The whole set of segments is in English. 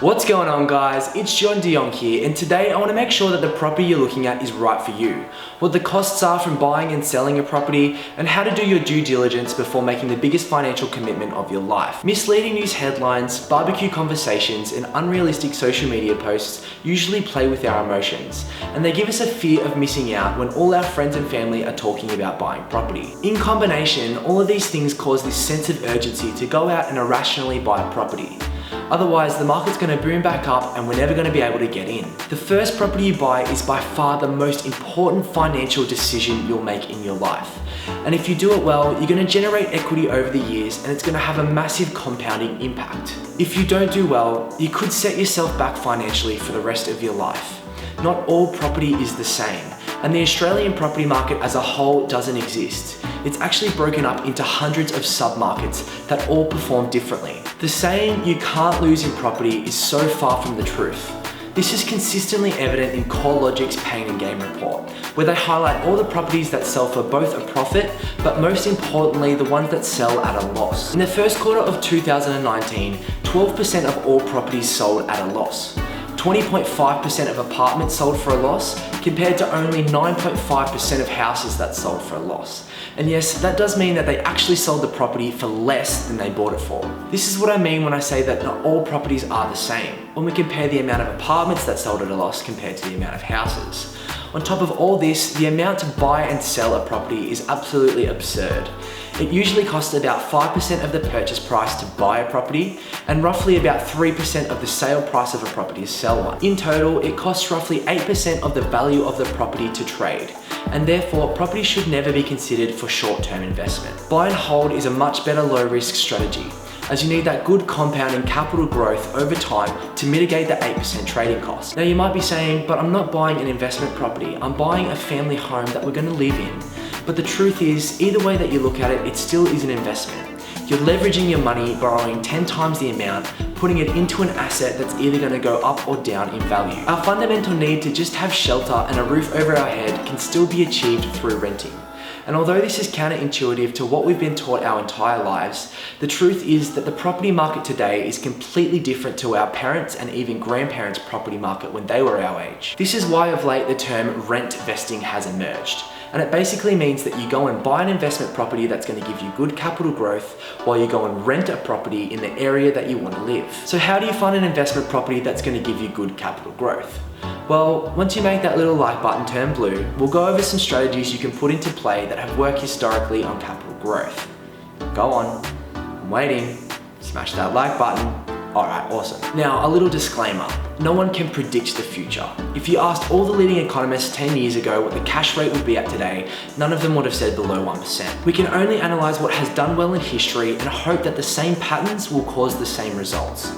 What's going on, guys? It's John DeYong here, and today I want to make sure that the property you're looking at is right for you, what the costs are from buying and selling a property, and how to do your due diligence before making the biggest financial commitment of your life. Misleading news headlines, barbecue conversations, and unrealistic social media posts usually play with our emotions, and they give us a fear of missing out when all our friends and family are talking about buying property. In combination, all of these things cause this sense of urgency to go out and irrationally buy a property. Otherwise, the market's going to boom back up and we're never going to be able to get in. The first property you buy is by far the most important financial decision you'll make in your life. And if you do it well, you're going to generate equity over the years and it's going to have a massive compounding impact. If you don't do well, you could set yourself back financially for the rest of your life. Not all property is the same, and the Australian property market as a whole doesn't exist. It's actually broken up into hundreds of sub-markets that all perform differently. The saying, "you can't lose in property," is so far from the truth. This is consistently evident in CoreLogic's Pain and Gain report, where they highlight all the properties that sell for both a profit, but most importantly, the ones that sell at a loss. In the first quarter of 2019, 12% of all properties sold at a loss. 20.5% of apartments sold for a loss, compared to only 9.5% of houses that sold for a loss. And yes, that does mean that they actually sold the property for less than they bought it for. This is what I mean when I say that not all properties are the same, when we compare the amount of apartments that sold at a loss compared to the amount of houses. On top of all this, the amount to buy and sell a property is absolutely absurd. It usually costs about 5% of the purchase price to buy a property, and roughly about 3% of the sale price of a property to sell one. In total, it costs roughly 8% of the value of the property to trade, and therefore property should never be considered for short-term investment. Buy and hold is a much better low-risk strategy, as you need that good compounding capital growth over time to mitigate the 8% trading cost. Now you might be saying, but I'm not buying an investment property, I'm buying a family home that we're going to live in. But the truth is, either way that you look at it, it still is an investment. You're leveraging your money, borrowing 10 times the amount, putting it into an asset that's either going to go up or down in value. Our fundamental need to just have shelter and a roof over our head can still be achieved through renting. And although this is counterintuitive to what we've been taught our entire lives, the truth is that the property market today is completely different to our parents' and even grandparents' property market when they were our age. This is why of late the term rent vesting has emerged. And it basically means that you go and buy an investment property that's going to give you good capital growth while you go and rent a property in the area that you want to live. So how do you find an investment property that's going to give you good capital growth? Well, once you make that little like button turn blue, we'll go over some strategies you can put into play that have worked historically on capital growth. Go on, I'm waiting. Smash that like button. Alright, awesome. Now, a little disclaimer. No one can predict the future. If you asked all the leading economists 10 years ago what the cash rate would be at today, none of them would have said below 1%. We can only analyze what has done well in history and hope that the same patterns will cause the same results.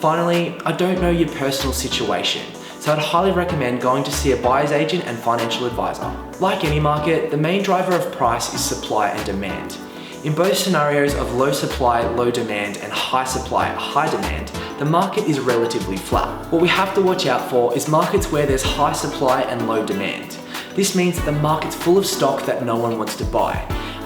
Finally, I don't know your personal situation, so I'd highly recommend going to see a buyer's agent and financial advisor. Like any market, the main driver of price is supply and demand. In both scenarios of low supply, low demand, and high supply, high demand, the market is relatively flat. What we have to watch out for is markets where there's high supply and low demand. This means that the market's full of stock that no one wants to buy,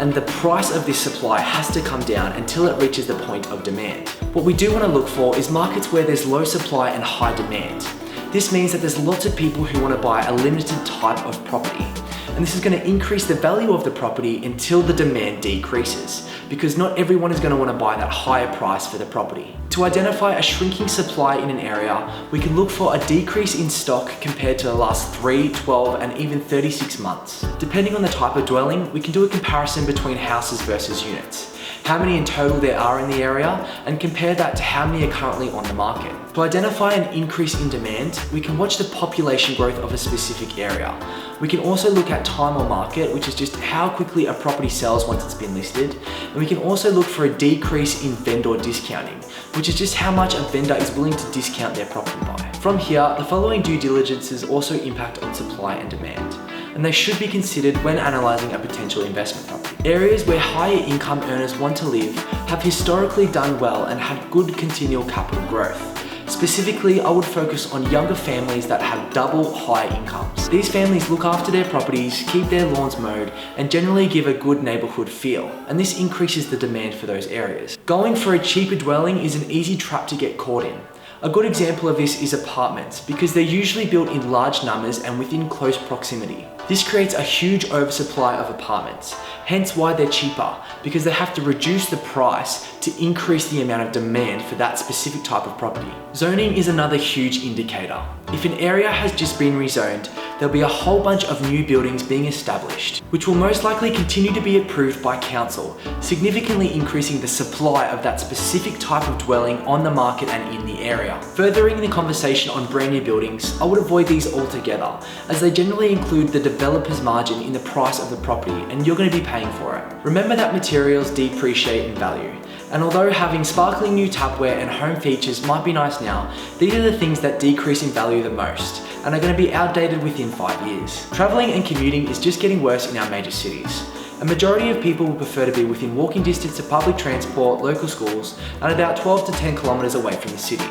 and the price of this supply has to come down until it reaches the point of demand. What we do want to look for is markets where there's low supply and high demand. This means that there's lots of people who want to buy a limited type of property. And this is going to increase the value of the property until the demand decreases, because not everyone is going to want to buy that higher price for the property. To identify a shrinking supply in an area, we can look for a decrease in stock compared to the last 3, 12, and even 36 months. Depending on the type of dwelling, we can do a comparison between houses versus units, how many in total there are in the area, and compare that to how many are currently on the market. To identify an increase in demand, we can watch the population growth of a specific area. We can also look at time on market, which is just how quickly a property sells once it's been listed. And we can also look for a decrease in vendor discounting, which is just how much a vendor is willing to discount their property by. From here, the following due diligences also impact on supply and demand, and they should be considered when analysing a potential investment property. Areas where higher income earners want to live have historically done well and had good continual capital growth. Specifically, I would focus on younger families that have double high incomes. These families look after their properties, keep their lawns mowed, and generally give a good neighbourhood feel, and this increases the demand for those areas. Going for a cheaper dwelling is an easy trap to get caught in. A good example of this is apartments, because they're usually built in large numbers and within close proximity. This creates a huge oversupply of apartments, hence why they're cheaper, because they have to reduce the price to increase the amount of demand for that specific type of property. Zoning is another huge indicator. If an area has just been rezoned, there'll be a whole bunch of new buildings being established, which will most likely continue to be approved by council, significantly increasing the supply of that specific type of dwelling on the market and in the area. Furthering the conversation on brand new buildings, I would avoid these altogether, as they generally include the developer's margin in the price of the property, and you're going to be paying for it. Remember that materials depreciate in value. And although having sparkling new tapware and home features might be nice now, these are the things that decrease in value the most and are going to be outdated within 5 years. Travelling and commuting is just getting worse in our major cities. A majority of people would prefer to be within walking distance of public transport, local schools, and about 12 to 10 kilometres away from the city.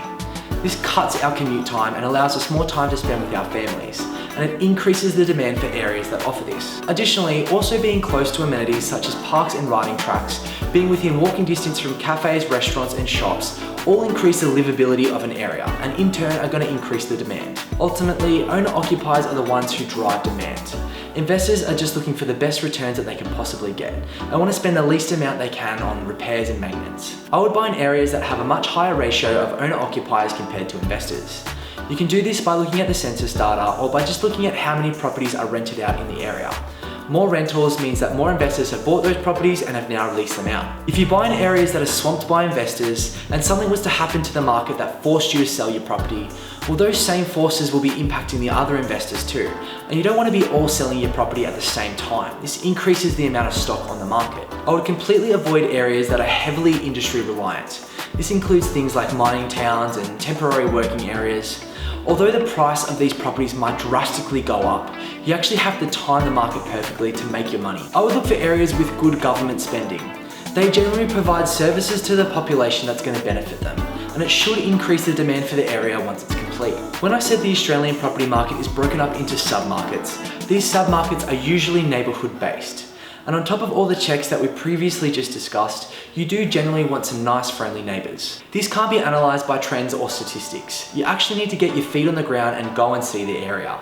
This cuts our commute time and allows us more time to spend with our families, and it increases the demand for areas that offer this. Additionally, also being close to amenities such as parks and riding tracks, being within walking distance from cafes, restaurants and shops, all increase the livability of an area and in turn are going to increase the demand. Ultimately, owner-occupiers are the ones who drive demand. Investors are just looking for the best returns that they can possibly get and want to spend the least amount they can on repairs and maintenance. I would buy in areas that have a much higher ratio of owner-occupiers compared to investors. You can do this by looking at the census data or by just looking at how many properties are rented out in the area. More rentals means that more investors have bought those properties and have now released them out. If you buy in areas that are swamped by investors and something was to happen to the market that forced you to sell your property, well, those same forces will be impacting the other investors too. And you don't want to be all selling your property at the same time. This increases the amount of stock on the market. I would completely avoid areas that are heavily industry reliant. This includes things like mining towns and temporary working areas. Although the price of these properties might drastically go up, you actually have to time the market perfectly to make your money. I would look for areas with good government spending. They generally provide services to the population that's going to benefit them, and it should increase the demand for the area once it's complete. When I said the Australian property market is broken up into sub-markets, these sub-markets are usually neighbourhood based. And on top of all the checks that we previously just discussed, you do generally want some nice friendly neighbours. These can't be analysed by trends or statistics. You actually need to get your feet on the ground and go and see the area.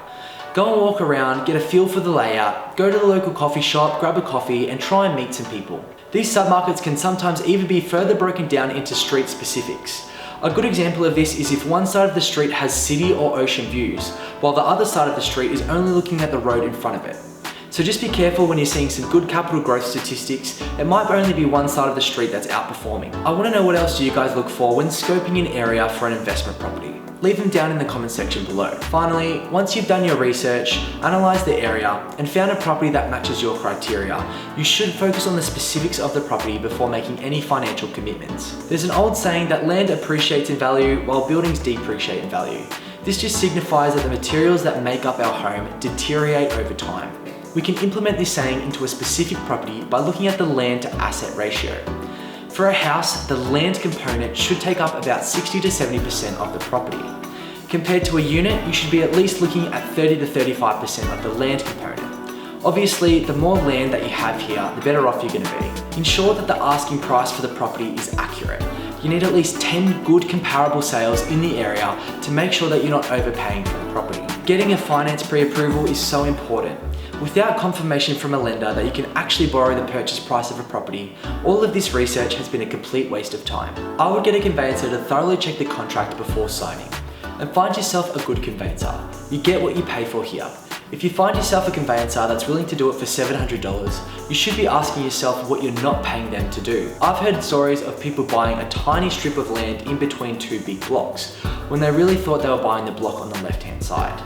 Go and walk around, get a feel for the layout, go to the local coffee shop, grab a coffee and try and meet some people. These submarkets can sometimes even be further broken down into street specifics. A good example of this is if one side of the street has city or ocean views, while the other side of the street is only looking at the road in front of it. So just be careful when you're seeing some good capital growth statistics. It might only be one side of the street that's outperforming. I want to know what else do you guys look for when scoping an area for an investment property. Leave them down in the comment section below. Finally, once you've done your research, analysed the area, and found a property that matches your criteria, you should focus on the specifics of the property before making any financial commitments. There's an old saying that land appreciates in value while buildings depreciate in value. This just signifies that the materials that make up our home deteriorate over time. We can implement this saying into a specific property by looking at the land to asset ratio. For a house, the land component should take up about 60 to 70% of the property. Compared to a unit, you should be at least looking at 30 to 35% of the land component. Obviously, the more land that you have here, the better off you're going to be. Ensure that the asking price for the property is accurate. You need at least 10 good comparable sales in the area to make sure that you're not overpaying for the property. Getting a finance pre-approval is so important. Without confirmation from a lender that you can actually borrow the purchase price of a property, all of this research has been a complete waste of time. I would get a conveyancer to thoroughly check the contract before signing. And find yourself a good conveyancer. You get what you pay for here. If you find yourself a conveyancer that's willing to do it for $700, you should be asking yourself what you're not paying them to do. I've heard stories of people buying a tiny strip of land in between two big blocks, when they really thought they were buying the block on the left-hand side.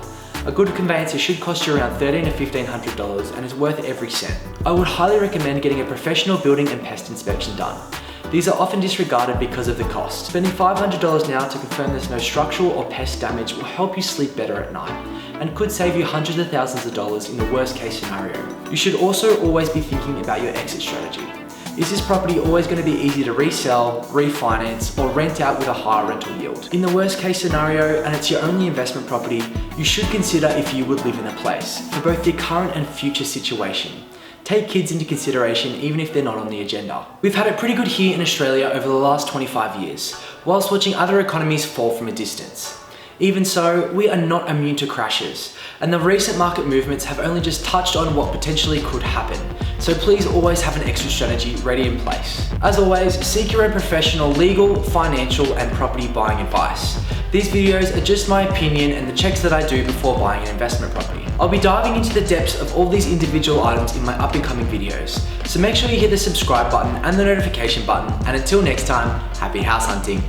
A good conveyancer should cost you around $1,300 to $1,500 and is worth every cent. I would highly recommend getting a professional building and pest inspection done. These are often disregarded because of the cost. Spending $500 now to confirm there's no structural or pest damage will help you sleep better at night and could save you hundreds of thousands of dollars in the worst case scenario. You should also always be thinking about your exit strategy. Is this property always going to be easy to resell, refinance, or rent out with a higher rental yield? In the worst case scenario, and it's your only investment property, you should consider if you would live in the place for both your current and future situation. take kids into consideration even if they're not on the agenda. We've had it pretty good here in Australia over the last 25 years, whilst watching other economies fall from a distance. Even so, we are not immune to crashes, and the recent market movements have only just touched on what potentially could happen, so please always have an extra strategy ready in place. As always, seek your own professional legal, financial, and property buying advice. These videos are just my opinion and the checks that I do before buying an investment property. I'll be diving into the depths of all these individual items in my up and coming videos, so make sure you hit the subscribe button and the notification button, and until next time, happy house hunting.